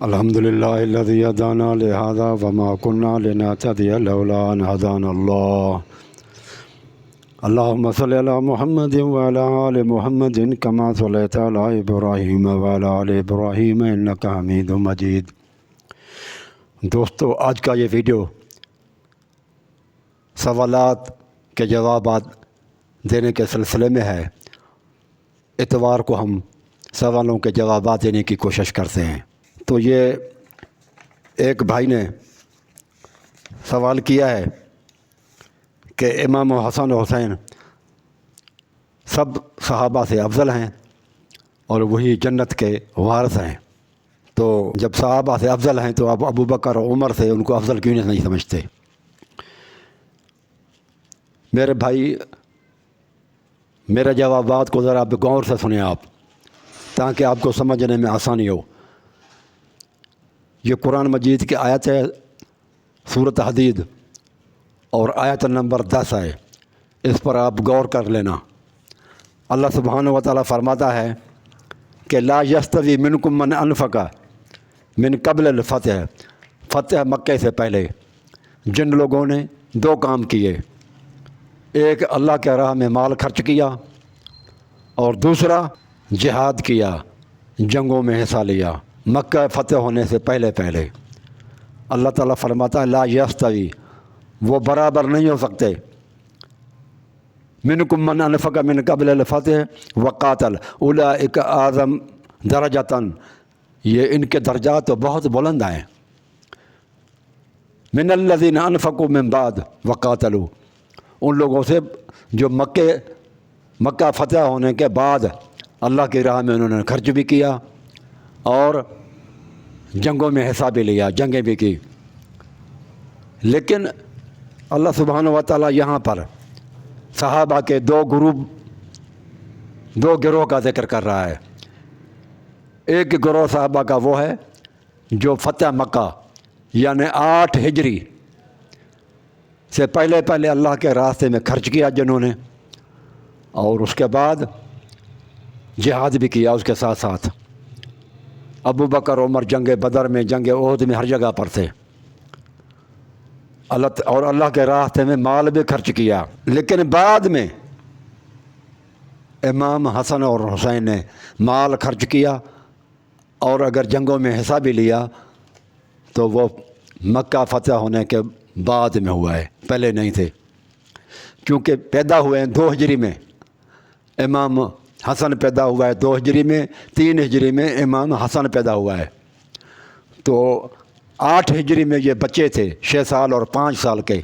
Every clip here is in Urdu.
الحمدللہ الذی ہدانا لہذا وما كنا لنہتدی لولا ان ہدانا اللہ اللہم صلی علی محمد وعلی آل محمد کما صلیت علی ابراہیم وعلی آل ابراہیم انک حمید مجید۔ دوستو، آج کا یہ ویڈیو سوالات کے جوابات دینے کے سلسلے میں ہے۔ اتوار کو ہم سوالوں کے جوابات دینے کی کوشش کرتے ہیں۔ تو یہ ایک بھائی نے سوال کیا ہے کہ امام حسن و حسین سب صحابہ سے افضل ہیں اور وہی جنت کے وارث ہیں، تو جب صحابہ سے افضل ہیں تو اب ابو بکر اور عمر سے ان کو افضل کیوں نہیں سمجھتے؟ میرے بھائی، میرے جوابات کو ذرا غور سے سنیں آپ، تاکہ آپ کو سمجھنے میں آسانی ہو۔ یہ قرآن مجید کی آیت ہے، سورۃ حدید، اور آیت نمبر 10 ہے۔ اس پر آپ غور کر لینا۔ اللہ سبحانہ و تعالیٰ فرماتا ہے کہ لا یستوی منکم من انفق من قبل الفتح، فتح مکہ سے پہلے جن لوگوں نے دو کام کیے، ایک اللہ کے راہ میں مال خرچ کیا اور دوسرا جہاد کیا، جنگوں میں حصہ لیا مکہ فتح ہونے سے پہلے۔ اللہ تعالیٰ فرماتا ہے لا یستوی، وہ برابر نہیں ہو سکتے، منکم من انفق من قبل الفتح وقاتل اولئک اعظم درجۃ، یہ ان کے درجات تو بہت بلند ہیں، من الذین انفقوا من بعد وقاتلوا، ان لوگوں سے جو مکہ فتح ہونے کے بعد اللہ کی راہ میں انہوں نے خرچ بھی کیا اور جنگوں میں حصہ بھی لیا، جنگیں بھی کی۔ لیکن اللہ سبحانہ و تعالیٰ یہاں پر صحابہ کے دو گروہ کا ذکر کر رہا ہے۔ ایک گروہ صحابہ کا وہ ہے جو فتح مکہ یعنی 8 ہجری سے پہلے اللہ کے راستے میں خرچ کیا جنہوں نے، اور اس کے بعد جہاد بھی کیا اس کے ساتھ ساتھ۔ ابو بکر عمر جنگ بدر میں، جنگ احد میں، ہر جگہ پر تھے، اور اللہ کے راستے میں مال بھی خرچ کیا۔ لیکن بعد میں امام حسن اور حسین نے مال خرچ کیا اور اگر جنگوں میں حصہ بھی لیا تو وہ مکہ فتح ہونے کے بعد میں ہوا ہے، پہلے نہیں تھے، کیونکہ پیدا ہوئے ہیں 2 ہجری میں۔ امام حسن پیدا ہوا ہے 2 ہجری میں، 3 ہجری میں امام حسن پیدا ہوا ہے، تو 8 ہجری میں یہ بچے تھے، 6 سال اور 5 سال کے،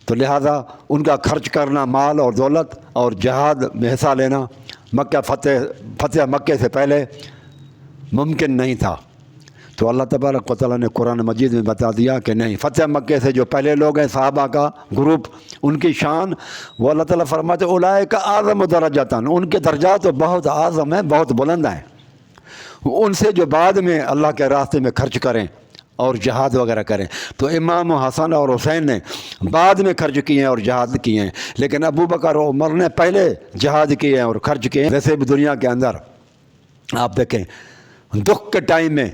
تو لہٰذا ان کا خرچ کرنا مال اور دولت اور جہاد میں حصہ لینا مکہ فتح مکے سے پہلے ممکن نہیں تھا۔ تو اللہ تبارک و تعالیٰ نے قرآن مجید میں بتا دیا کہ نہیں، فتح مکے سے جو پہلے لوگ ہیں صحابہ کا گروپ، ان کی شان وہ اللہ تعالیٰ فرماتے اولئک اعظم درجۃ، ان کے درجات تو بہت اعظم ہیں، بہت بلند ہیں، ان سے جو بعد میں اللہ کے راستے میں خرچ کریں اور جہاد وغیرہ کریں۔ تو امام حسن اور حسین نے بعد میں خرچ کیے ہیں اور جہاد کیے ہیں، لیکن ابو بکر اور عمر نے پہلے جہاد کیے ہیں اور خرچ کیے ہیں۔ ویسے بھی دنیا کے اندر آپ دیکھیں، دکھ کے ٹائم میں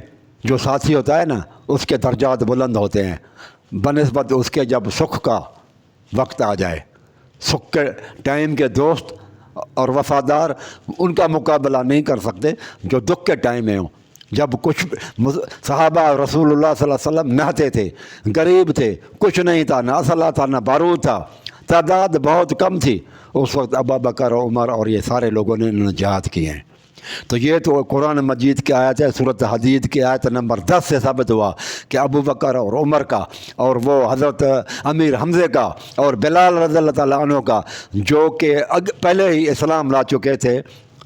جو ساتھی ہوتا ہے نا، اس کے درجات بلند ہوتے ہیں بنسبت اس کے جب سکھ کا وقت آ جائے۔ سکھ کے ٹائم کے دوست اور وفادار ان کا مقابلہ نہیں کر سکتے جو دکھ کے ٹائم میں ہوں۔ جب کچھ صحابہ رسول اللہ صلی اللہ علیہ وسلم نہتے تھے، غریب تھے، کچھ نہیں تھا، نہ اسلحہ تھا، نہ بارود تھا، تعداد بہت کم تھی، اس وقت ابو بکر اور عمر اور یہ سارے لوگوں نے جہاد کیے ہیں۔ تو یہ تو قرآن مجید کی آیت ہے، سورۃ حدید کی آیت نمبر 10 سے ثابت ہوا کہ ابو بکر اور عمر کا اور وہ حضرت امیر حمزہ کا اور بلال رضی اللہ تعالیٰ عنہ کا، جو کہ پہلے ہی اسلام لا چکے تھے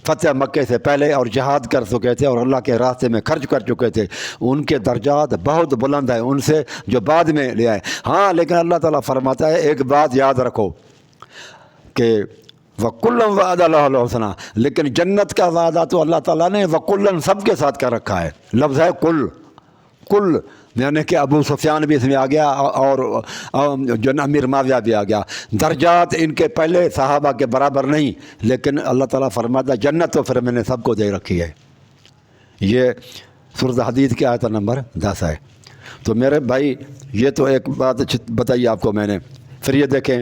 فتح مکے سے پہلے اور جہاد کر چکے تھے اور اللہ کے راستے میں خرچ کر چکے تھے، ان کے درجات بہت بلند ہیں ان سے جو بعد میں لے آئے۔ ہاں، لیکن اللہ تعالیٰ فرماتا ہے ایک بات یاد رکھو کہ وَكُلًّا وَعَدَ اللَّهُ الْحُسْنَىٰ، لیکن جنت کا وعدہ تو اللہ تعالیٰ نے وَكُلًّا سب کے ساتھ کر رکھا ہے، لفظ ہے کل، یعنی کہ ابو سفیان بھی اس میں آ گیا اور جو امیر معاویہ بھی آ گیا۔ درجات ان کے پہلے صحابہ کے برابر نہیں، لیکن اللہ تعالیٰ فرماتا ہے جنت تو پھر میں نے سب کو دے رکھی ہے۔ یہ سورۃ حدید کی آیت نمبر 10 ہے۔ تو میرے بھائی یہ تو ایک بات بتائی آپ کو میں نے، پھر یہ دیکھیں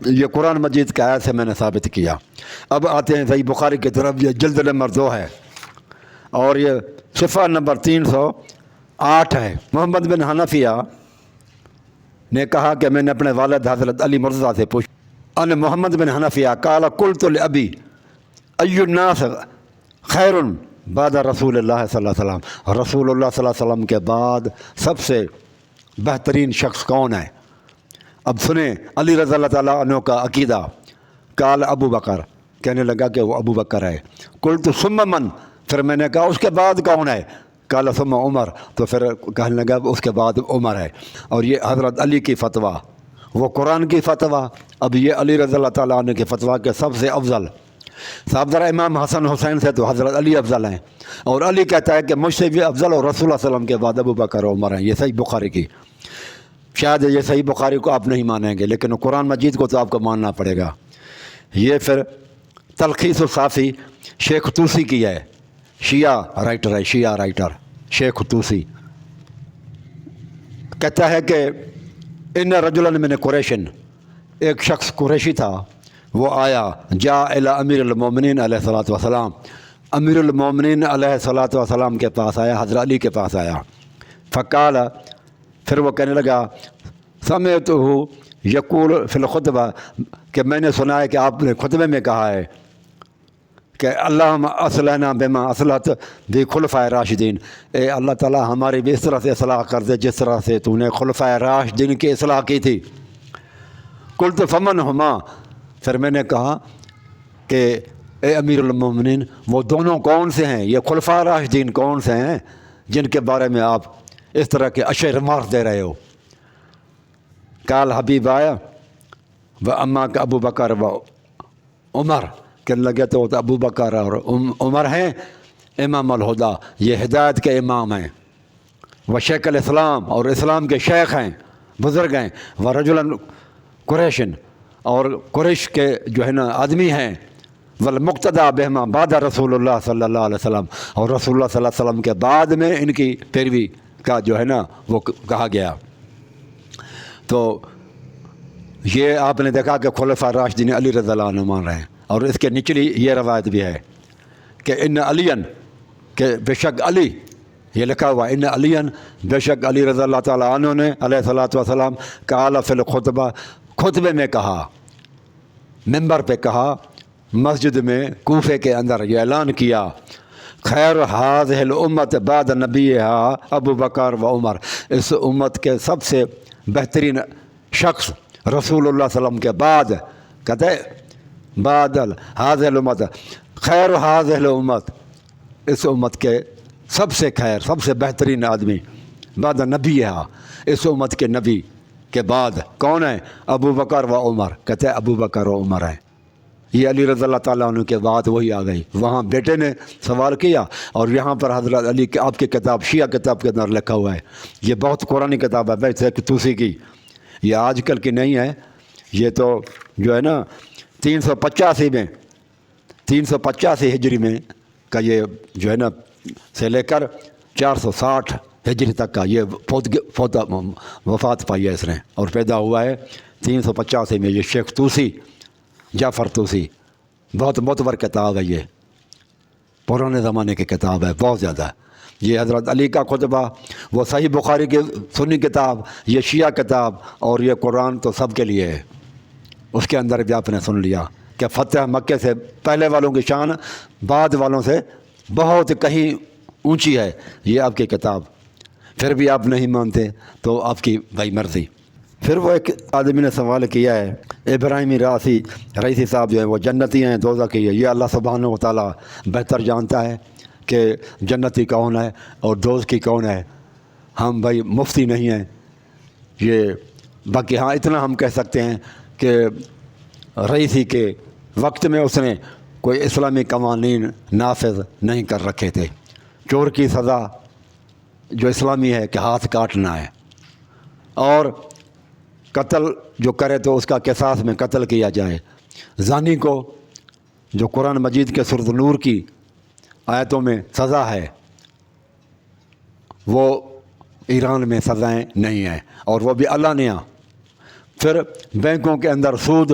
یہ قرآن مجید کی آیت سے میں نے ثابت کیا۔ اب آتے ہیں صحیح بخاری کی طرف، یہ جلد نمبر 2 ہے اور یہ صفحہ نمبر 308 ہے۔ محمد بن حنفیہ نے کہا کہ میں نے اپنے والد حضرت علی مرتضیٰ سے پوچھا، ان محمد بن حنفیہ قال قلت لابی ای الناس خیر بعد رسول اللہ صلی اللہ علیہ وسلم، رسول اللہ صلی اللہ علیہ وسلم کے بعد سب سے بہترین شخص کون ہے؟ اب سنیں علی رضی اللہ تعالیٰ عنہ کا عقیدہ۔ قال ابو بکر، کہنے لگا کہ وہ ابو بکر ہے۔ قلت ثم من، پھر میں نے کہا اس کے بعد کون ہے؟ قال ثم عمر، تو پھر کہنے لگا اس کے بعد عمر ہے۔ اور یہ حضرت علی کی فتویٰ، وہ قرآن کی فتویٰ، اب یہ علی رضی اللہ تعالیٰ عنہ کی فتویٰ کے سب سے افضل صاحب ذرا امام حسن حسین سے تو حضرت علی افضل ہیں، اور علی کہتا ہے کہ مجھ سے بھی افضل اور رسول اللہ صلی اللہ علیہ وسلم کے بعد ابو بکر اور عمر ہیں۔ یہ صحیح بخاری کی، شاید یہ صحیح بخاری کو آپ نہیں مانیں گے لیکن قرآن مجید کو تو آپ کو ماننا پڑے گا۔ یہ پھر تلخیص الصافی شیخ طوسی کی ہے، شیعہ رائٹر ہے، شیعہ رائٹر شیخ طوسی کہتا ہے کہ ان رجلا من قریشن، ایک شخص قریشی تھا، وہ آیا جا الی امیر المومنین علیہ الصلوۃ والسلام، امیر المومنین علیہ الصلوۃ والسلام کے پاس آیا، حضرت علی کے پاس آیا۔ فقال، پھر وہ کہنے لگا سمعتہ یقول فی الخطبہ، کہ میں نے سنا ہے کہ آپ نے خطبے میں کہا ہے کہ اللہم اصلحنا بما اصلحت بی خلفاء راشدین، اے اللہ تعالیٰ ہماری بھی اس طرح سے اصلاح کر دے جس طرح سے تو نے خلفاء راشدین کی اصلاح کی تھی۔ قلت فمن ہما، پھر میں نے کہا کہ اے امیر المومنین وہ دونوں کون سے ہیں، یہ خلفاء راشدین کون سے ہیں جن کے بارے میں آپ اس طرح کے اشع ریمارک دے رہے ہو؟ قال حبیب آیا و اما کا ابو بکر و عمر، کہنے لگے تو ابو بکر اور عمر ہیں امام الہدا، یہ ہدایت کے امام ہیں، وہ شیخ الاسلام اور اسلام کے شیخ ہیں، بزرگ ہیں، وہ رجلا قریشن اور قریش کے جو ہے نا آدمی ہیں، والمقتدی بہما بعد رسول اللہ صلی اللہ علیہ وسلم، اور رسول اللہ صلی اللہ علیہ وسلم کے بعد میں ان کی پیروی کا جو ہے نا وہ کہا گیا۔ تو یہ آپ نے دیکھا کہ خلفاء راشدین علی رضی اللہ عنہ مان رہے ہیں، اور اس کے نچلی یہ روایت بھی ہے کہ ان علی، کہ بے شک علی، یہ لکھا ہوا ان علی، بے شک علی رضی اللہ تعالیٰ عنہ نے علیہ الصلوۃ والسلام قال فی الخطبہ، خطبے میں کہا، ممبر پہ کہا، مسجد میں کوفے کے اندر یہ اعلان کیا، خیر ہذہ الامت بعد نبیہا ابو بکر و عمر، اس امت کے سب سے بہترین شخص رسول اللہ صلی اللہ علیہ وسلم کے بعد، کہتے بعد ہذہ الامت، خیر ہذہ الامت، اس امت کے سب سے خیر سب سے بہترین آدمی بعد نبیہا، اس امت کے نبی کے بعد کون ہے؟ ابو بکر و عمر، کہتے ہیں ابو بکر و عمر ہیں۔ یہ علی رضی اللہ تعالیٰ عنہ کے بعد وہی آ گئی۔ وہاں بیٹے نے سوال کیا اور یہاں پر حضرت علی کے آپ کی کتاب شیعہ کتاب کے اندر لکھا ہوا ہے، یہ بہت قرآنی کتاب ہے ویسے کہ طوسی کی، یہ آج کل کی نہیں ہے، یہ تو جو ہے نا 385 میں 385 ہجری میں کا یہ جو ہے نا سے لے کر 460 ہجری تک کا یہ وفات پائی ہے اس نے، اور پیدا ہوا ہے 385 میں۔ یہ شیخ طوسی جعفر طوسی، بہت معتبر کتاب ہے، یہ پرانے زمانے کی کتاب ہے بہت زیادہ۔ یہ حضرت علی کا خطبہ، وہ صحیح بخاری کی سنی کتاب، یہ شیعہ کتاب، اور یہ قرآن تو سب کے لیے ہے۔ اس کے اندر بھی آپ نے سن لیا کہ فتح مکے سے پہلے والوں کی شان بعد والوں سے بہت کہیں اونچی ہے، یہ آپ کی کتاب، پھر بھی آپ نہیں مانتے تو آپ کی بھائی مرضی۔ پھر وہ ایک آدمی نے سوال کیا ہے، ابراہیمی رئیسی صاحب جو ہیں وہ جنتی ہیں دوزخی ہے، یہ اللہ سبحانہ و تعالیٰ بہتر جانتا ہے کہ جنتی کون ہے اور دوزخی کون ہے، ہم بھائی مفتی نہیں ہیں یہ۔ باقی ہاں اتنا ہم کہہ سکتے ہیں کہ رئیسی کے وقت میں اس نے کوئی اسلامی قوانین نافذ نہیں کر رکھے تھے۔ چور کی سزا جو اسلامی ہے کہ ہاتھ کاٹنا ہے، اور قتل جو کرے تو اس کا قصاص میں قتل کیا جائے۔ زانی کو جو قرآن مجید کے سورۃ نور کی آیتوں میں سزا ہے وہ ایران میں سزائیں نہیں ہیں، اور وہ بھی علانیہ۔ پھر بینکوں کے اندر سود،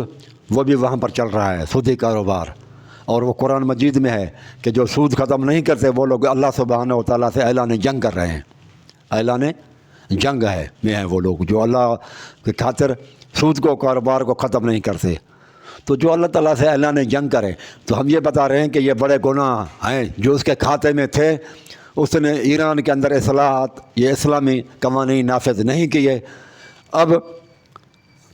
وہ بھی وہاں پر چل رہا ہے، سودی کاروبار، اور وہ قرآن مجید میں ہے کہ جو سود ختم نہیں کرتے وہ لوگ اللہ سبحانہ و تعالیٰ سے اعلان جنگ کر رہے ہیں۔ اعلان جنگ ہے میں ہیں وہ لوگ جو اللہ کی خاطر سود کو، کاروبار کو ختم نہیں کرتے۔ تو جو اللہ تعالیٰ سے اعلان جنگ کرے، تو ہم یہ بتا رہے ہیں کہ یہ بڑے گناہ ہیں جو اس کے کھاتے میں تھے۔ اس نے ایران کے اندر اصلاحات، یہ اسلامی قوانین نافذ نہیں کیے۔ اب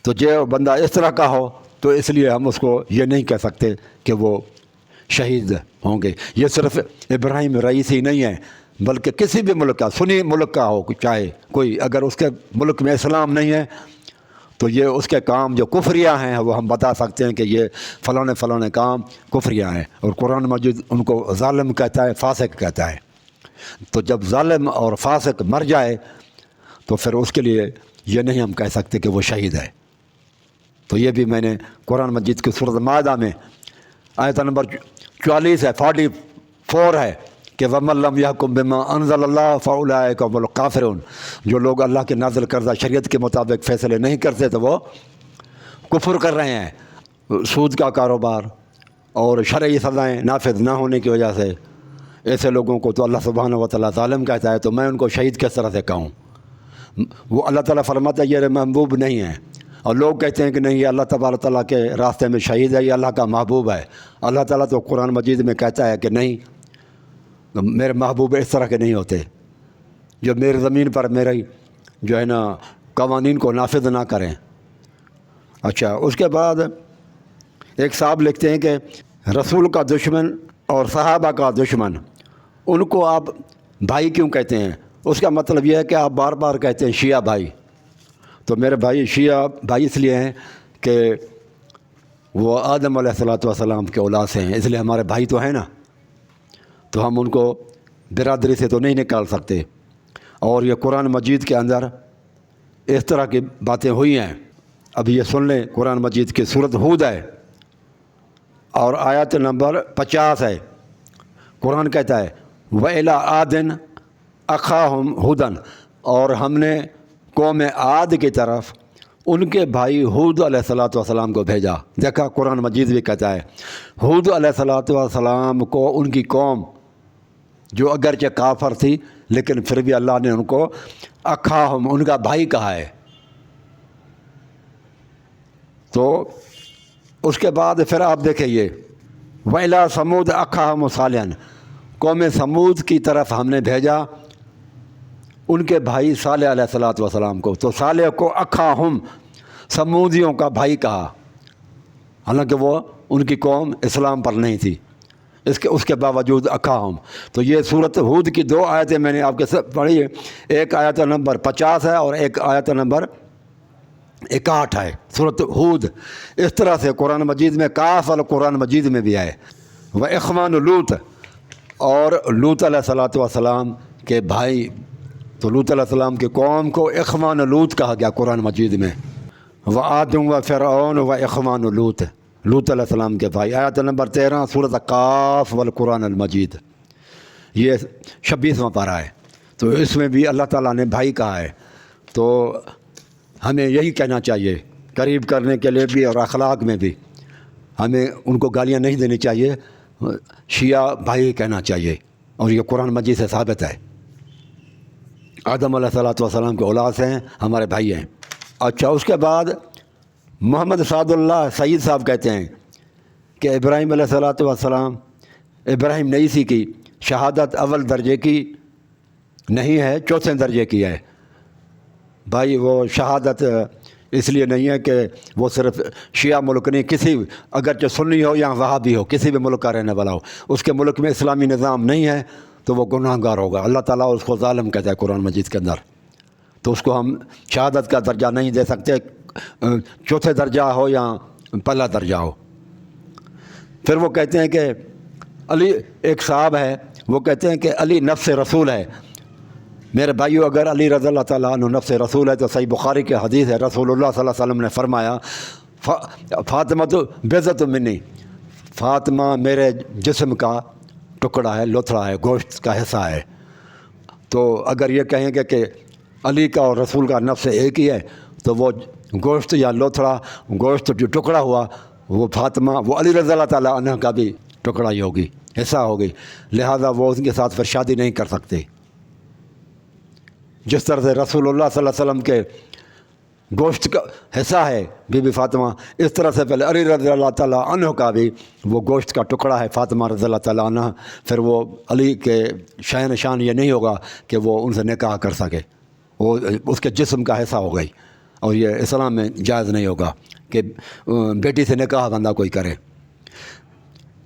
تو جو بندہ اس طرح کا ہو تو اس لیے ہم اس کو یہ نہیں کہہ سکتے کہ وہ شہید ہوں گے۔ یہ صرف ابراہیم رئیسی نہیں ہے، بلکہ کسی بھی ملک کا، سنی ملک کا ہو چاہے کوئی، اگر اس کے ملک میں اسلام نہیں ہے تو یہ اس کے کام جو کفریہ ہیں وہ ہم بتا سکتے ہیں کہ یہ فلاں کام کفریہ ہیں، اور قرآن مجید ان کو ظالم کہتا ہے، فاسق کہتا ہے۔ تو جب ظالم اور فاسق مر جائے تو پھر اس کے لیے یہ نہیں ہم کہہ سکتے کہ وہ شہید ہے۔ تو یہ بھی میں نے قرآن مجید کی سورۃ مائدہ میں آیت نمبر 44 ہے، 44 ہے کہ وَمَن لَّمْ يَحْكُم بِمَا أَنزَلَ اللَّهُ فَأُولَٰئِكَ هُمُ الْكَافِرُونَ، جو لوگ اللہ کے نازل کردہ شریعت کے مطابق فیصلے نہیں کرتے تو وہ کفر کر رہے ہیں۔ سود کا کاروبار اور شرعی سزائیں نافذ نہ ہونے کی وجہ سے ایسے لوگوں کو تو اللہ سبحانہ و تعالیٰ ظالم کہتا ہے، تو میں ان کو شہید کس طرح سے کہوں؟ وہ اللہ تعالیٰ فرماتا ہے یہ محبوب نہیں ہے، اور لوگ کہتے ہیں کہ نہیں یہ اللہ تبارک تعالیٰ کے راستے میں شہید ہے، یہ اللہ کا محبوب ہے۔ اللہ تعالیٰ تو قرآن مجید میں کہتا ہے کہ نہیں، میرے محبوب اس طرح کے نہیں ہوتے جو میری زمین پر میرے جو ہے نا قوانین کو نافذ نہ کریں۔ اچھا، اس کے بعد ایک صاحب لکھتے ہیں کہ رسول کا دشمن اور صحابہ کا دشمن، ان کو آپ بھائی کیوں کہتے ہیں؟ اس کا مطلب یہ ہے کہ آپ بار بار کہتے ہیں شیعہ بھائی، تو میرے بھائی شیعہ بھائی اس لیے ہیں کہ وہ آدم علیہ السلام کے اولاد سے ہیں، اس لیے ہمارے بھائی تو ہیں نا، تو ہم ان کو برادری سے تو نہیں نکال سکتے۔ اور یہ قرآن مجید کے اندر اس طرح کی باتیں ہوئی ہیں۔ اب یہ سن لیں، قرآن مجید کی سورۃ ہود ہے اور آیت نمبر 50 ہے۔ قرآن کہتا ہے وَإِلَىٰ عَادٍ أَخَاهُمْ هُودًا، اور ہم نے قوم عاد کی طرف ان کے بھائی ہود علیہ السلام کو بھیجا۔ دیکھا قرآن مجید بھی کہتا ہے ہود علیہ السلام کو ان کی قوم جو اگرچہ کافر تھی لیکن پھر بھی اللہ نے ان کو اخاہم، ان کا بھائی کہا ہے۔ تو اس کے بعد پھر آپ دیکھیں یہ وَإِلَىٰ ثَمُودَ أَخَاهُمْ صَالِحًا، قوم سمود کی طرف ہم نے بھیجا ان کے بھائی صالح علیہ السلام کو، تو صالح کو اخاہم، سمودیوں کا بھائی کہا، حالانکہ وہ ان کی قوم اسلام پر نہیں تھی، اس کے باوجود اخاہم۔ تو یہ سورۃ ہود کی 2 آیتیں میں نے آپ کے ساتھ پڑھی ہے، ایک آیت نمبر 50 ہے اور ایک آیت نمبر 61 ہے سورۃ ہود۔ اس طرح سے قرآن مجید میں کاف قرآن مجید میں بھی ہے وَإِخْوَانُ لوط، اور لوط علیہ السلام کے بھائی، تو لوط علیہ السلام کی قوم کو اخوان لوط کہا گیا قرآن مجید میں، وعاد وفرعون واخوان لوط، لوط علیہ السلام کے بھائی۔ آیت نمبر 13 سورۃ قاف والقرآن المجید، یہ 26واں پارہ ہے۔ تو اس میں بھی اللہ تعالیٰ نے بھائی کہا ہے، تو ہمیں یہی کہنا چاہیے، قریب کرنے کے لیے بھی اور اخلاق میں بھی ہمیں ان کو گالیاں نہیں دینی چاہیے، شیعہ بھائی کہنا چاہیے، اور یہ قرآن مجید سے ثابت ہے۔ آدم علیہ السلام کے اولاد سے ہیں، ہمارے بھائی ہیں۔ اچھا، اس کے بعد محمد سعد اللہ سعید صاحب کہتے ہیں کہ ابراہیم علیہ السلام، ابراہیم نئیسی کی شہادت اول درجے کی نہیں ہے، 4تھے درجے کی ہے۔ بھائی وہ شہادت اس لیے نہیں ہے کہ وہ صرف شیعہ ملک نہیں، کسی اگرچہ سنی ہو یا وہابی ہو، کسی بھی ملک کا رہنے والا ہو، اس کے ملک میں اسلامی نظام نہیں ہے تو وہ گناہ گار ہوگا۔ اللہ تعالیٰ اس کو ظالم کہتا ہے قرآن مجید کے اندر، تو اس کو ہم شہادت کا درجہ نہیں دے سکتے، 4تھے درجہ ہو یا پہلا درجہ ہو۔ پھر وہ کہتے ہیں کہ علی، ایک صاحب ہے وہ کہتے ہیں کہ علی نفس رسول ہے۔ میرے بھائیو، اگر علی رضی اللہ تعالیٰ عنہ نفس رسول ہے تو صحیح بخاری کی حدیث ہے، رسول اللہ صلی اللہ علیہ وسلم نے فرمایا فاطمہ تو بذت منی، فاطمہ میرے جسم کا ٹکڑا ہے، لوتھڑا ہے، گوشت کا حصہ ہے، تو اگر یہ کہیں گے کہ علی کا اور رسول کا نفس ایک ہی ہے تو وہ گوشت یا لوتھڑا گوشت جو ٹکڑا ہوا وہ فاطمہ وہ علی رضی اللہ تعالیٰ عنہ کا بھی ٹکڑا ہی ہوگی، حصہ ہوگی، لہذا وہ ان کے ساتھ پھر شادی نہیں کر سکتے۔ جس طرح سے رسول اللہ صلی اللہ علیہ وسلم کے گوشت کا حصہ ہے بی بی فاطمہ، اس طرح سے پہلے علی رضی اللہ تعالیٰ عنہ کا بھی وہ گوشت کا ٹکڑا ہے فاطمہ رضی اللہ تعالیٰ عنہ، پھر وہ علی کے شان شان یہ نہیں ہوگا کہ وہ ان سے نکاح کر سکے، وہ اس کے جسم کا حصہ ہو گئی، اور یہ اسلام میں جائز نہیں ہوگا کہ بیٹی سے نکاح بندہ کوئی کرے۔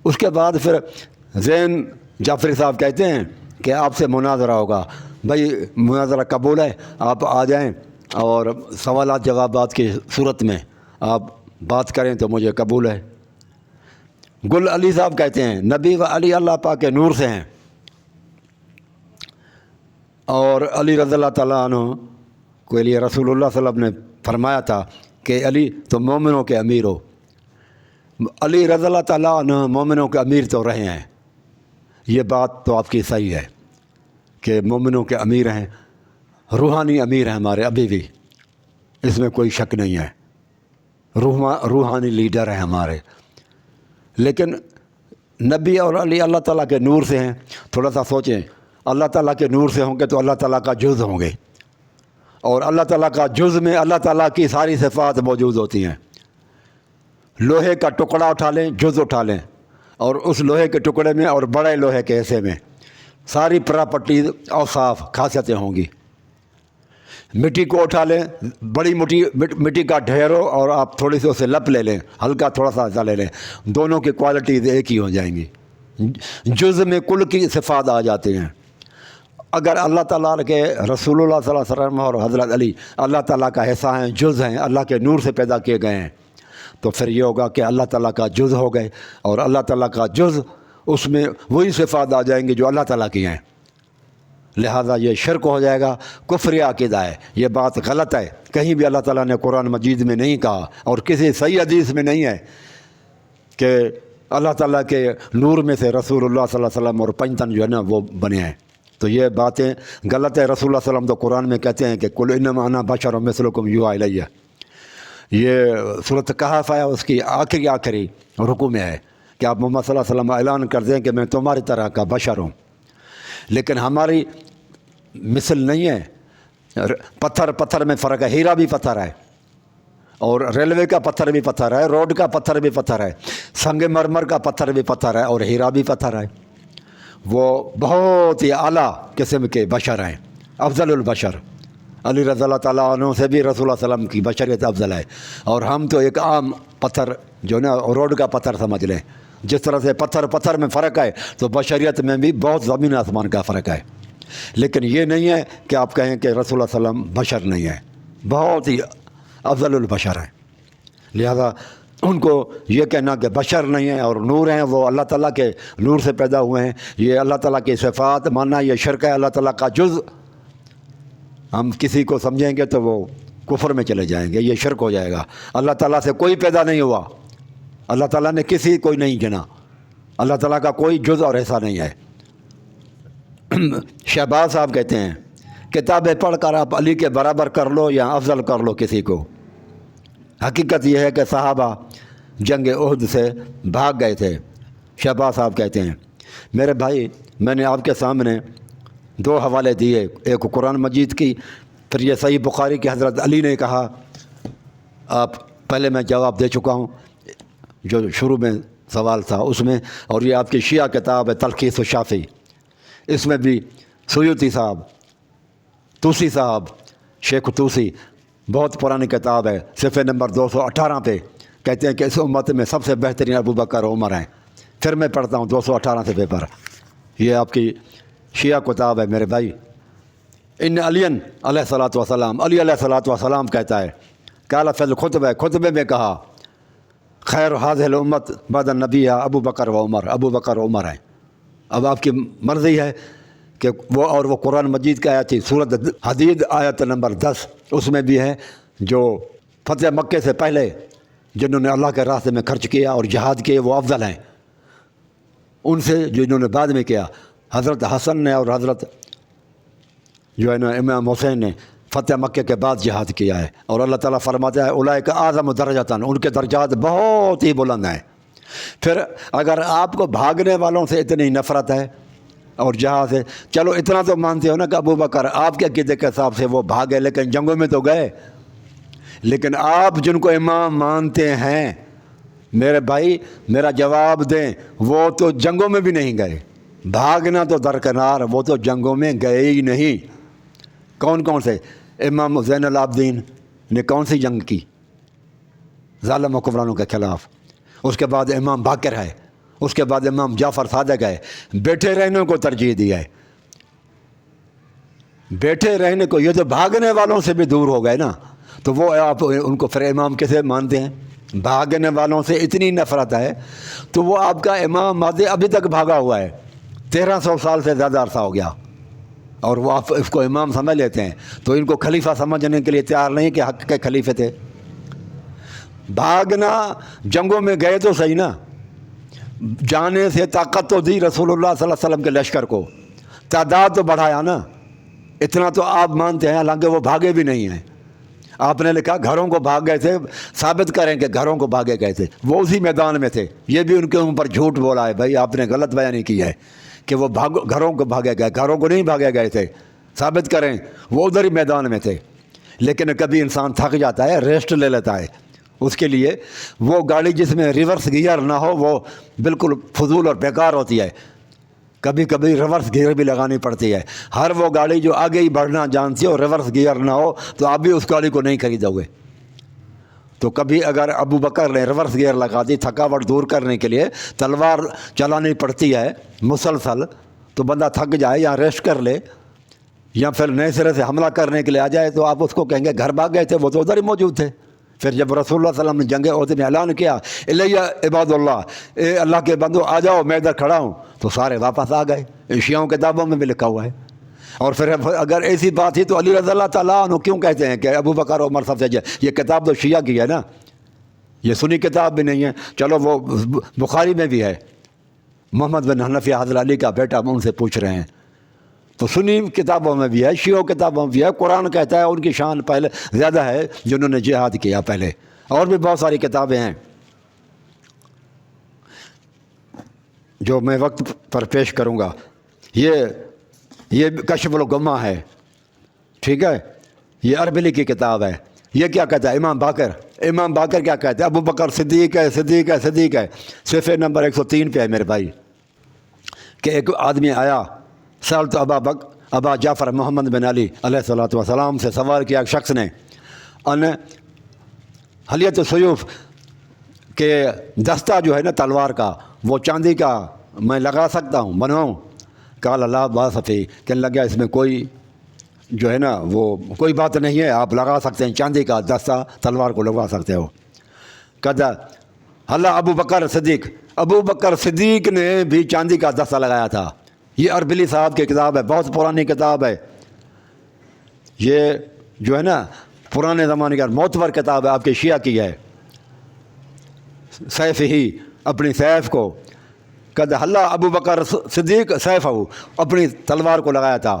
اس کے بعد پھر زین جعفری صاحب کہتے ہیں کہ آپ سے مناظرہ ہوگا، بھائی مناظرہ قبول ہے، آپ آ جائیں اور سوالات جوابات کی صورت میں آپ بات کریں تو مجھے قبول ہے۔ گل علی صاحب کہتے ہیں نبی و علی اللہ پاک کے نور سے ہیں، اور علی رضی اللہ تعالیٰ عنہ کے لیے رسول اللہ صلی اللہ علیہ وسلم نے فرمایا تھا کہ علی تو مومنوں کے امیر ہو۔ علی رضی اللہ تعالیٰ عنہ مومنوں کے امیر تو رہے ہیں، یہ بات تو آپ کی صحیح ہے کہ مومنوں کے امیر ہیں، روحانی امیر ہیں ہمارے ابھی بھی، اس میں کوئی شک نہیں ہے، روحانی لیڈر ہیں ہمارے۔ لیکن نبی اور علی اللہ تعالیٰ کے نور سے ہیں، تھوڑا سا سوچیں، اللہ تعالیٰ کے نور سے ہوں گے تو اللہ تعالیٰ کا جز ہوں گے، اور اللہ تعالیٰ کا جز میں اللہ تعالیٰ کی ساری صفات موجود ہوتی ہیں۔ لوہے کا ٹکڑا اٹھا لیں، جز اٹھا لیں، اور اس لوہے کے ٹکڑے میں اور بڑے لوہے کے حصے میں ساری پراپرٹیز اوصاف خاصیتیں ہوں گی۔ مٹی کو اٹھا لیں، بڑی مٹی کا ڈھیر ہو اور آپ تھوڑی سی اسے لپ لے لیں، ہلکا تھوڑا سا حصہ لے لیں، دونوں کی کوالٹیز ایک ہی ہو جائیں گی، جز میں کل کی صفات آ جاتے ہیں۔ اگر اللہ تعالیٰ کے رسول اللہ صلی اللہ علیہ وسلم اور حضرت علی اللہ تعالیٰ کا حصہ ہیں، جز ہیں، اللہ کے نور سے پیدا کیے گئے ہیں، تو پھر یہ ہوگا کہ اللہ تعالیٰ کا جز ہو گئے، اور اللہ تعالیٰ کا جز اس میں وہی صفات آ جائیں گی جو اللہ تعالیٰ کی ہیں، لہٰذا یہ شرک ہو جائے گا، کفر عقیدہ ہے، یہ بات غلط ہے، کہیں بھی اللہ تعالیٰ نے قرآن مجید میں نہیں کہا اور کسی صحیح حدیث میں نہیں ہے کہ اللہ تعالیٰ کے نور میں سے رسول اللہ صلی اللہ علیہ وسلم اور پنجتن جو ہے نا وہ بنے ہیں، تو یہ باتیں غلط ہے۔ رسول اللہ صلی اللہ علیہ وسلم تو قرآن میں کہتے ہیں کہ قل انما انا بشر مثلکم یوحی الیہ، یہ صورت کہف ہے، اس کی آخری رکوع میں ہے کہ آپ محمد صلی اللہ علیہ وسلم اعلان کر دیں کہ میں تمہاری طرح کا بشر ہوں، لیکن ہماری مثل نہیں ہے، پتھر میں فرق ہے، ہیرا بھی پتھر ہے، اور ریلوے کا پتھر بھی پتھر ہے، روڈ کا پتھر بھی پتھر ہے، سنگ مرمر کا پتھر بھی پتھر ہے، اور ہیرا بھی پتھر ہے، وہ بہت ہی اعلیٰ قسم کے بشر ہیں، افضل البشر۔ علی رضی اللہ تعالیٰ عنہ سے بھی رسول اللہ صلی اللہ علیہ وسلم کی بشریت افضل ہے، اور ہم تو ایک عام پتھر جو نا روڈ کا پتھر سمجھ لیں، جس طرح سے پتھر میں فرق ہے تو بشریت میں بھی بہت زمین آسمان کا فرق ہے، لیکن یہ نہیں ہے کہ آپ کہیں کہ رسول اللہ صلی اللہ علیہ وسلم بشر نہیں ہے، بہت ہی افضل البشر ہیں، لہذا ان کو یہ کہنا کہ بشر نہیں ہیں اور نور ہیں، وہ اللہ تعالیٰ کے نور سے پیدا ہوئے ہیں، یہ اللہ تعالیٰ کی صفات ماننا یہ شرک ہے، اللہ تعالیٰ کا جز ہم کسی کو سمجھیں گے تو وہ کفر میں چلے جائیں گے، یہ شرک ہو جائے گا۔ اللہ تعالیٰ سے کوئی پیدا نہیں ہوا، اللہ تعالیٰ نے کسی کوئی نہیں جنا، اللہ تعالیٰ کا کوئی جز اور حصہ نہیں ہے۔ شہباز صاحب کہتے ہیں کتابیں پڑھ کر آپ علی کے برابر کر لو یا افضل کر لو کسی کو، حقیقت یہ ہے کہ صحابہ جنگ احد سے بھاگ گئے تھے۔ شہباز صاحب کہتے ہیں میرے بھائی، میں نے آپ کے سامنے دو حوالے دیے، ایک قرآن مجید کی، پھر یہ صحیح بخاری کی حضرت علی نے کہا، آپ پہلے میں جواب دے چکا ہوں جو شروع میں سوال تھا اس میں، اور یہ آپ کی شیعہ کتاب ہے تلخیص الشافعی، اس میں بھی سیوطی صاحب، توسی صاحب، شیخ توسی، بہت پرانی کتاب ہے، صفحے نمبر 218 پہ کہتے ہیں کہ اس امت میں سب سے بہترین ابو بکر عمر ہیں۔ پھر میں پڑھتا ہوں 218 صفحے پر، یہ آپ کی شیعہ کتاب ہے میرے بھائی۔ ان علی علیہ الصلوۃ والسلام، علی علیہ الصلوۃ والسلام کہتا ہے، قال فی خطبے میں کہا خیر حاضر الامت بعد النبی ابو بکر و عمر، ابو بکر و عمر ہیں۔ اب آپ کی مرضی ہے کہ وہ قرآن مجید کی آیت تھی، سورۃ حدید آیت نمبر 10، اس میں بھی ہے جو فتح مکے سے پہلے جنہوں نے اللہ کے راستے میں خرچ کیا اور جہاد کیے وہ افضل ہیں ان سے جنہوں نے بعد میں کیا۔ حضرت حسن نے اور حضرت جو ہے نا امام حسین نے فتح مکہ کے بعد جہاد کیا ہے، اور اللہ تعالیٰ فرماتا ہے اولئک اعظم درجۃ، ان کے درجات بہت ہی بلند ہیں۔ پھر اگر آپ کو بھاگنے والوں سے اتنی نفرت ہے اور جہاد سے، چلو اتنا تو مانتے ہو نا کہ ابو بکر آپ کے عقیدے کے حساب سے وہ بھاگے، لیکن جنگوں میں تو گئے۔ لیکن آپ جن کو امام مانتے ہیں میرے بھائی، میرا جواب دیں، وہ تو جنگوں میں بھی نہیں گئے۔ بھاگنا تو درکنار، وہ تو جنگوں میں گئے ہی نہیں۔ کون کون سے؟ امام زین العابدین نے کون سی جنگ کی؟ ظالم حکمرانوں کے خلاف۔ اس کے بعد امام باقر ہے، اس کے بعد امام جعفر صادق ہے۔ بیٹھے رہنے کو ترجیح دیا ہے، بیٹھے رہنے کو۔ یہ تو بھاگنے والوں سے بھی دور ہو گئے نا، تو وہ آپ ان کو پھر امام کیسے مانتے ہیں؟ بھاگنے والوں سے اتنی نفرت ہے تو وہ آپ کا امام ماضی ابھی تک بھاگا ہوا ہے، 1300 سال سے زیادہ عرصہ ہو گیا، اور وہ آپ اس کو امام سمجھ لیتے ہیں، تو ان کو خلیفہ سمجھنے کے لیے تیار نہیں کہ حق کے خلیفے تھے۔ بھاگنا، جنگوں میں گئے تو صحیح نا، جانے سے طاقت تو دی رسول اللہ صلی اللہ علیہ وسلم کے لشکر کو، تعداد تو بڑھایا نا، اتنا تو آپ مانتے ہیں، حالانکہ وہ بھاگے بھی نہیں ہیں۔ آپ نے لکھا گھروں کو بھاگ گئے تھے، ثابت کریں کہ گھروں کو بھاگے گئے تھے، وہ اسی میدان میں تھے۔ یہ بھی ان کے اوپر جھوٹ بولا ہے، بھائی آپ نے غلط بیانی کی ہے کہ وہ گھروں کو بھاگے گئے، گھروں کو نہیں بھاگے گئے تھے، ثابت کریں، وہ ادھر ہی میدان میں تھے۔ لیکن کبھی انسان تھک جاتا ہے، ریسٹ لے لیتا ہے، اس کے لیے وہ گاڑی جس میں ریورس گیئر نہ ہو وہ بالکل فضول اور بیکار ہوتی ہے، کبھی کبھی ریورس گیئر بھی لگانی پڑتی ہے۔ ہر وہ گاڑی جو آگے ہی بڑھنا جانتی ہو، ریورس گیئر نہ ہو تو آپ بھی اس گاڑی کو نہیں خریدو گے۔ تو کبھی اگر ابو بکر نے ریورس گیئر لگا دی تھکاوٹ دور کرنے کے لیے، تلوار چلانی پڑتی ہے مسلسل، تو بندہ تھک جائے یا ریسٹ کر لے یا پھر نئے سرے سے حملہ کرنے کے لیے آ جائے، تو آپ اس کو کہیں گے گھر بھاگ گئے تھے، وہ تو ادھر ہی موجود تھے۔ پھر جب رسول اللہ صلی اللہ علیہ وسلم نے جنگ عہد میں اعلان کیا الیہ عباد اللہ، اے اللہ کے بندو آ جاؤ، میں ادھر کھڑا ہوں، تو سارے واپس آ گئے۔ شیعوں کے کتابوں میں بھی لکھا ہوا ہے۔ اور پھر اگر ایسی بات ہی تو علی رضی اللہ تعالیٰ عنہ کیوں کہتے ہیں کہ ابو بکر عمر سب سے یہ کتاب تو شیعہ کی ہے نا، یہ سنی کتاب بھی نہیں ہے۔ چلو وہ بخاری میں بھی ہے، محمد بن حنفیہ حضرت علی کا بیٹا، ہم ان سے پوچھ رہے ہیں، تو سنی کتابوں میں بھی ہے، شیعوں کتابوں میں بھی ہے۔ قرآن کہتا ہے ان کی شان پہلے زیادہ ہے جنہوں نے جہاد کیا پہلے، اور بھی بہت ساری کتابیں ہیں جو میں وقت پر پیش کروں گا۔ یہ کشف الغمہ ہے، ٹھیک ہے، یہ اربلی کی کتاب ہے۔ یہ کیا کہتا ہے امام باقر کیا کہتا ہے؟ ابو بکر صدیق ہے، صدیق ہے، صدیق ہے۔ صفحے نمبر 103 پہ ہے میرے بھائی، کہ ایک آدمی آیا، سألت ابا جعفر محمد بن علی علیہ الصلوۃ والسلام سے سوال کیا ایک شخص نے، ان حلیت السیوف کہ دستہ جو ہے نا تلوار کا، وہ چاندی کا میں لگا سکتا ہوں، بنواؤں؟ قال لا باس فیہ، کہنے لگا اس میں کوئی جو ہے نا وہ کوئی بات نہیں ہے، آپ لگا سکتے ہیں، چاندی کا دستہ تلوار کو لگوا سکتے ہو۔ کہتا اللہ ابو بکر صدیق نے بھی چاندی کا دستہ لگایا تھا۔ یہ اربلی صاحب کی کتاب ہے، بہت پرانی کتاب ہے، یہ جو ہے نا پرانے زمانے کا معتبر کتاب ہے، آپ کے شیعہ کی ہے۔ سیف ہی، اپنی سیف کو، کہتا اللہ ابو بکر صدیق سیف ہو، اپنی تلوار کو لگایا تھا۔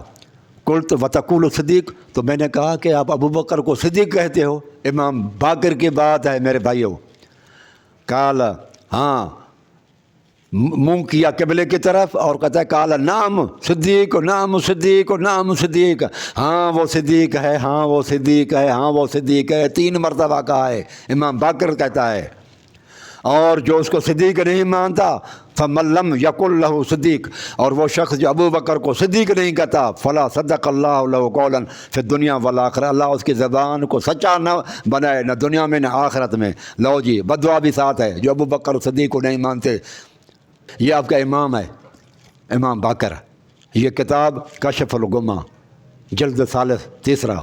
قلت وتقول صدیق، تو میں نے کہا کہ آپ ابو بکر کو صدیق کہتے ہو، امام باقر کی بات ہے میرے بھائیوں۔ قال، ہاں، منہ کیا قبلے کی طرف اور کہتا ہے قال نعم صدیق، نعم صدیق، نعم صدیق، ہاں وہ صدیق ہے، ہاں وہ صدیق ہے، ہاں وہ صدیق ہے، 3 مرتبہ کہا ہے امام باقر کہتا ہے۔ اور جو اس کو صدیق نہیں مانتا، فمن لم یقل لہ صدیق، اور وہ شخص جو ابو بکر کو صدیق نہیں کہتا، فلا صدق اللہ لہ قولا فی الدنیا والآخرہ، اللہ اس کی زبان کو سچا نہ بنائے، نہ دنیا میں نہ آخرت میں۔ لو جی، بددعا بھی ساتھ ہے جو ابو بکر صدیق کو نہیں مانتے۔ یہ آپ کا امام ہے، امام باقر۔ یہ کتاب کشف الغمہ، جلد ثالث، تیسرا۔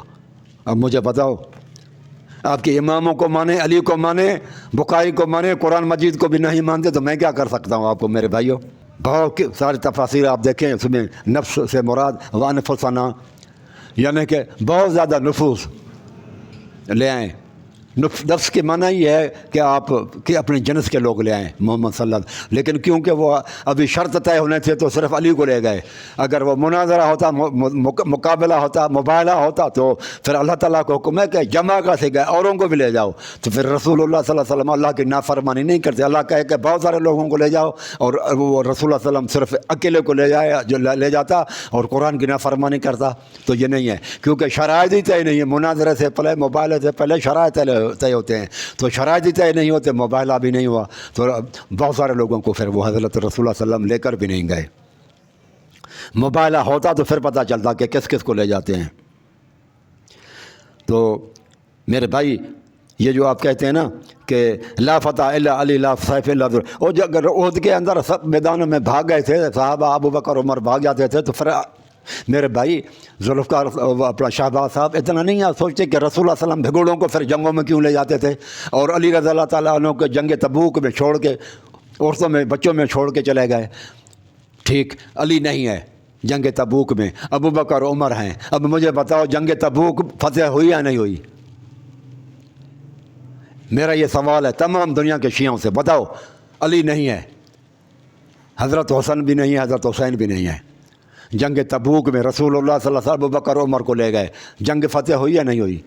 اب مجھے بتاؤ، آپ کے اماموں کو مانے، علی کو مانے، بخاری کو مانے، قرآن مجید کو بھی نہیں مانتے، تو میں کیا کر سکتا ہوں آپ کو میرے بھائیوں؟ بہت ساری تفاسیر آپ دیکھیں، اس میں نفس سے مراد وانفسنا، یعنی کہ بہت زیادہ نفوس لے آئیں، نفس کے معنی یہ ہے کہ آپ کہ اپنے جنس کے لوگ لے آئیں محمد صلی اللہ علیہ وسلم، لیکن کیونکہ وہ ابھی شرط طے ہونے تھے تو صرف علی کو لے گئے۔ اگر وہ مناظرہ ہوتا، مقابلہ ہوتا، مباہلہ ہوتا، تو پھر اللہ تعالیٰ کو حکم ہے کہ جمع کا سے گئے اوروں کو بھی لے جاؤ، تو پھر رسول اللہ صلی اللہ علیہ وسلم اللہ کی نافرمانی نہیں کرتے۔ اللہ کہے کہ بہت سارے لوگوں کو لے جاؤ، اور وہ رسول اللہ صلی اللہ علیہ وسلم صرف اکیلے کو لے جائے، جو لے جاتا اور قرآن کی نافرمانی کرتا، تو یہ نہیں ہے، کیونکہ شرائط ہی طے نہیں ہے۔ مناظرے سے پہلے، مباہلے سے پہلے شرائط طے ہوتے ہیں، تو شرائط ہی طے نہیں ہوتے، مباہلہ بھی نہیں ہوا، تو بہت سارے لوگوں کو پھر وہ حضرت رسول اللہ صلی اللہ علیہ وسلم لے کر بھی نہیں گئے۔ مباہلہ ہوتا تو پھر پتہ چلتا کہ کس کس کو لے جاتے ہیں۔ تو میرے بھائی، یہ جو آپ کہتے ہیں نا کہ لا فتح الا علی لا سیف الا ذو، اور جو اگر عہد کے اندر سب میدانوں میں بھاگ گئے تھے، صحابہ ابو بکر عمر بھاگ جاتے تھے، تو پھر میرے بھائی ذوالفقار اپنا شہباز صاحب اتنا نہیں سوچتے کہ رسول اللہ صلی اللہ علیہ وسلم بھگوڑوں کو پھر جنگوں میں کیوں لے جاتے تھے، اور علی رضی اللہ تعالیٰ عنہ کو جنگ تبوک میں چھوڑ کے، عورتوں میں بچوں میں چھوڑ کے چلے گئے۔ ٹھیک، علی نہیں ہے جنگ تبوک میں، ابو بکر عمر ہیں۔ اب مجھے بتاؤ جنگ تبوک فتح ہوئی یا نہیں ہوئی؟ میرا یہ سوال ہے تمام دنیا کے شیعوں سے، بتاؤ علی نہیں ہے، حضرت حسن بھی نہیں ہے، حضرت حسین بھی نہیں ہے۔ جنگ تبوک میں رسول اللہ صلی اللہ علیہ وسلم ابو بکر عمر کو لے گئے، جنگ فتح ہوئی یا نہیں ہوئی؟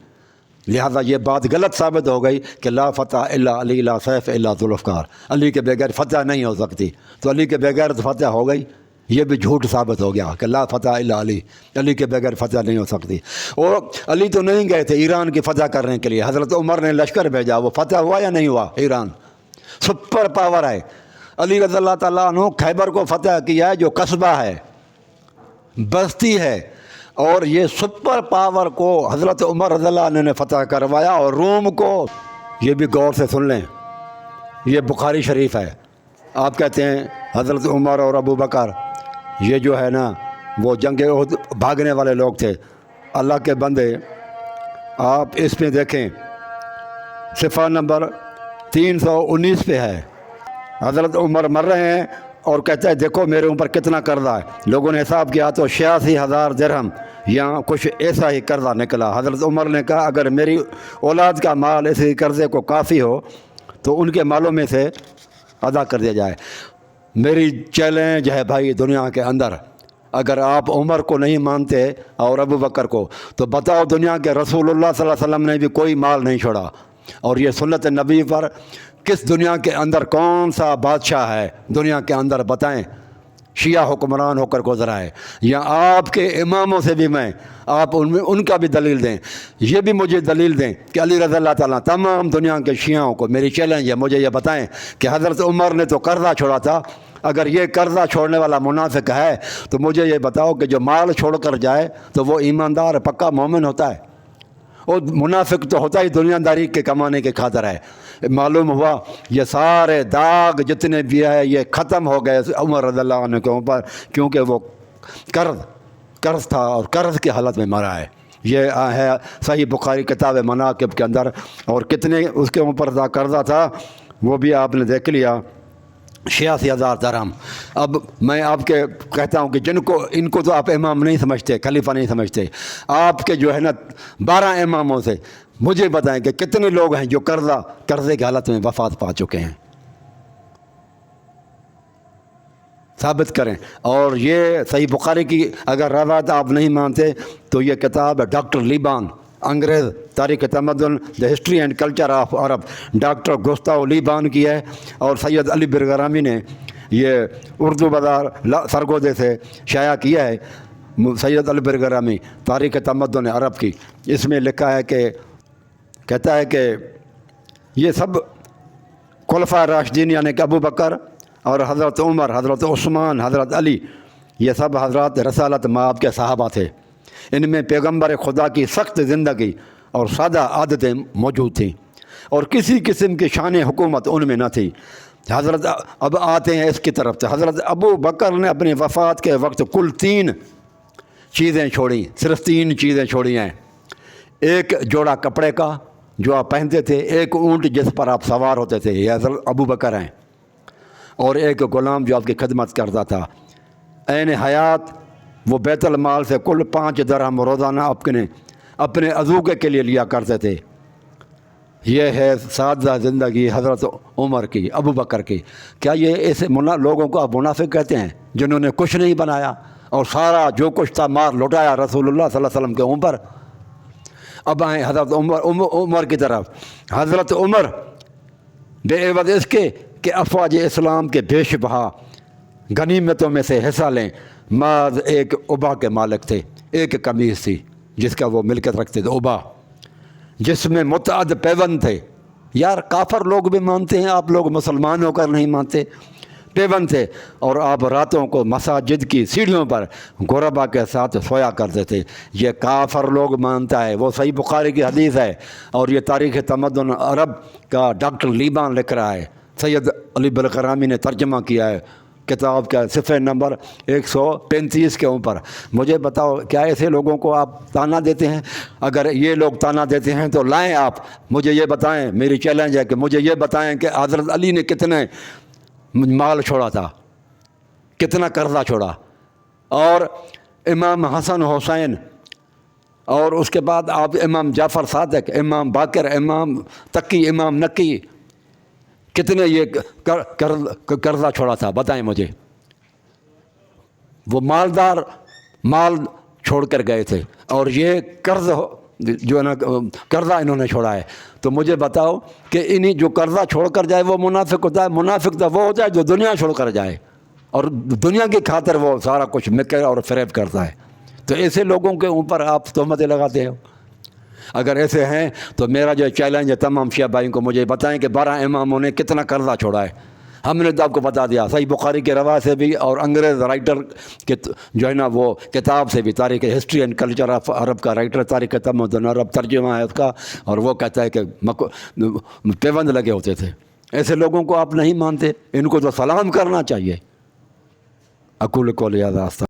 لہذا یہ بات غلط ثابت ہو گئی کہ لا فتح الا علی لا سیف الا ذوالفقار، علی کے بغیر فتح نہیں ہو سکتی، تو علی کے بغیر تو فتح ہو گئی، یہ بھی جھوٹ ثابت ہو گیا کہ لا فتح الا علی، علی کے بغیر فتح نہیں ہو سکتی۔ اور علی تو نہیں گئے تھے ایران کی فتح کرنے کے لیے، حضرت عمر نے لشکر بھیجا، وہ فتح ہوا یا نہیں ہوا؟ ایران سپر پاور ہے، علی رضی اللہ تعالیٰ عنہ خیبر کو فتح کیا ہے، جو قصبہ ہے، بستی ہے، اور یہ سپر پاور کو حضرت عمر رضی اللہ عنہ نے فتح کروایا، اور روم کو، یہ بھی غور سے سن لیں، یہ بخاری شریف ہے۔ آپ کہتے ہیں حضرت عمر اور ابو بکر یہ جو ہے نا وہ جنگ احد بھاگنے والے لوگ تھے۔ اللہ کے بندے، آپ اس میں دیکھیں صفحہ نمبر 319 پہ ہے، حضرت عمر مر رہے ہیں اور کہتا ہے دیکھو میرے اوپر کتنا قرضہ ہے۔ لوگوں نے حساب کیا تو 86,000 درہم یا کچھ ایسا ہی قرضہ نکلا۔ حضرت عمر نے کہا اگر میری اولاد کا مال اسی قرضے کو کافی ہو تو ان کے مالوں میں سے ادا کر دیا جائے۔ میری چیلنج ہے بھائی دنیا کے اندر، اگر آپ عمر کو نہیں مانتے اور ابو بکر کو، تو بتاؤ دنیا کے رسول اللہ صلی اللہ علیہ وسلم نے بھی کوئی مال نہیں چھوڑا، اور یہ سنت نبی پر کس دنیا کے اندر کون سا بادشاہ ہے دنیا کے اندر بتائیں شیعہ حکمران ہو کر گزرا ہے؟ یا آپ کے اماموں سے بھی میں، آپ ان کا بھی دلیل دیں، یہ بھی مجھے دلیل دیں کہ علی رضی اللہ تعالیٰ، تمام دنیا کے شیعوں کو میری چیلنج ہے، مجھے یہ بتائیں کہ حضرت عمر نے تو قرضہ چھوڑا تھا، اگر یہ قرضہ چھوڑنے والا منافق ہے تو مجھے یہ بتاؤ کہ جو مال چھوڑ کر جائے تو وہ ایماندار پکا مومن ہوتا ہے؟ اور منافق تو ہوتا ہی دنیا داری کے کمانے کے خاطر ہے۔ معلوم ہوا یہ سارے داغ جتنے بھی ہے یہ ختم ہو گئے عمر رضی اللہ عنہ کے اوپر، کیونکہ وہ قرض تھا اور قرض کی حالت میں مرا ہے۔ یہ ہے صحیح بخاری کتاب مناقب کے اندر، اور کتنے اس کے اوپر قرضہ تھا وہ بھی آپ نے دیکھ لیا، 86,000 درہم۔ اب میں آپ کے کہتا ہوں کہ ان کو تو آپ امام نہیں سمجھتے، خلیفہ نہیں سمجھتے، آپ کے جو ہے نا 12 اماموں سے مجھے بتائیں کہ کتنے لوگ ہیں جو قرضے کی حالت میں وفات پا چکے ہیں، ثابت کریں۔ اور یہ صحیح بخاری کی اگر روایت آپ نہیں مانتے تو یہ کتاب ہے ڈاکٹر لیبان، انگریز، تاریخ تمدن، the history and culture of Arab, doctor Gustave Le Bon کی ہے، اور سید علی برگرامی نے یہ اردو بازار سرگودے سے شائع کیا ہے۔ سید علی برگرامی تاریخ تمدن عرب کی، اس میں لکھا ہے کہ کہتا ہے کہ یہ سب خلفاء راشدین یعنی کہ ابو بکر اور حضرت عمر، حضرت عثمان، حضرت علی، یہ سب حضرات رسالت مآب کے صحابہ تھے۔ ان میں پیغمبر خدا کی سخت زندگی اور سادہ عادتیں موجود تھیں، اور کسی قسم کی شان حکومت ان میں نہ تھی۔ حضرت اب آتے ہیں اس کی طرف سے، حضرت ابو بکر نے اپنی وفات کے وقت کل 3 چیزیں چھوڑیں، صرف 3 چیزیں چھوڑی ہیں۔ ایک جوڑا کپڑے کا جو آپ پہنتے تھے، ایک اونٹ جس پر آپ سوار ہوتے تھے، یہ حضرت ابو بکر ہیں، اور ایک غلام جو آپ کی خدمت کرتا تھا۔ عین حیات وہ بیت المال سے کل 5 درہم روزانہ اپنے عذوقے کے لیے لیا کرتے تھے۔ یہ ہے سادہ زندگی حضرت عمر کی، ابو بکر کی۔ کیا یہ ایسے لوگوں کو آپ منافق کہتے ہیں جنہوں نے کچھ نہیں بنایا اور سارا جو کچھ تھا مار لوٹایا رسول اللہ صلی اللہ علیہ وسلم کے اوپر؟ اب آئیں حضرت عمر کی طرف۔ حضرت عمر بے عوض اس کے کہ افواج اسلام کے بیش بہا غنیمتوں میں سے حصہ لیں، محض ایک ابا کے مالک تھے۔ ایک قمیص تھی جس کا وہ ملکیت رکھتے تھے، ابا، جس میں متعدد پیوند تھے۔ یار کافر لوگ بھی مانتے ہیں، آپ لوگ مسلمان ہو کر نہیں مانتے۔ پیوند تھے، اور آپ راتوں کو مساجد کی سیڑھیوں پر غربا کے ساتھ سویا کرتے تھے۔ یہ کافر لوگ مانتا ہے، وہ صحیح بخاری کی حدیث ہے، اور یہ تاریخ تمدن عرب کا ڈاکٹر لیبان لکھ رہا ہے، سید علی بلقرامی نے ترجمہ کیا ہے کتاب کا صفحہ نمبر 135 کے اوپر۔ مجھے بتاؤ کیا ایسے لوگوں کو آپ تانا دیتے ہیں؟ اگر یہ لوگ تانا دیتے ہیں تو لائیں آپ، مجھے یہ بتائیں، میری چیلنج ہے کہ مجھے یہ بتائیں کہ حضرت علی نے کتنے مال چھوڑا تھا، کتنا قرضہ چھوڑا، اور امام حسن حسین، اور اس کے بعد آپ امام جعفر صادق، امام باقر، امام تقی، امام نقی، کتنے یہ قرضہ چھوڑا تھا بتائیں مجھے۔ وہ مالدار مال چھوڑ کر گئے تھے، اور یہ قرض جو ہے نا قرضہ انہوں نے چھوڑا ہے۔ تو مجھے بتاؤ کہ انہیں جو قرضہ چھوڑ کر جائے وہ منافق ہوتا ہے؟ منافق تو وہ ہوتا ہے جو دنیا چھوڑ کر جائے اور دنیا کی خاطر وہ سارا کچھ مکر اور فریب کرتا ہے۔ تو ایسے لوگوں کے اوپر آپ تہمتیں لگاتے ہو۔ اگر ایسے ہیں تو میرا جو چیلنج ہے تمام شیعہ بھائیوں کو، مجھے بتائیں کہ 12 اماموں نے کتنا قرضہ چھوڑا ہے۔ ہم نے تو آپ کو بتا دیا صحیح بخاری کے روایت سے بھی، اور انگریز رائٹر کے جو ہے نا وہ کتاب سے بھی، تاریخ ہسٹری اینڈ کلچر آف عرب کا رائٹر، تاریخ تمدن عرب ترجمہ ہے اس کا، اور وہ کہتا ہے کہ پیوند لگے ہوتے تھے۔ ایسے لوگوں کو آپ نہیں مانتے، ان کو تو سلام کرنا چاہیے۔ اقول قولی ھذا۔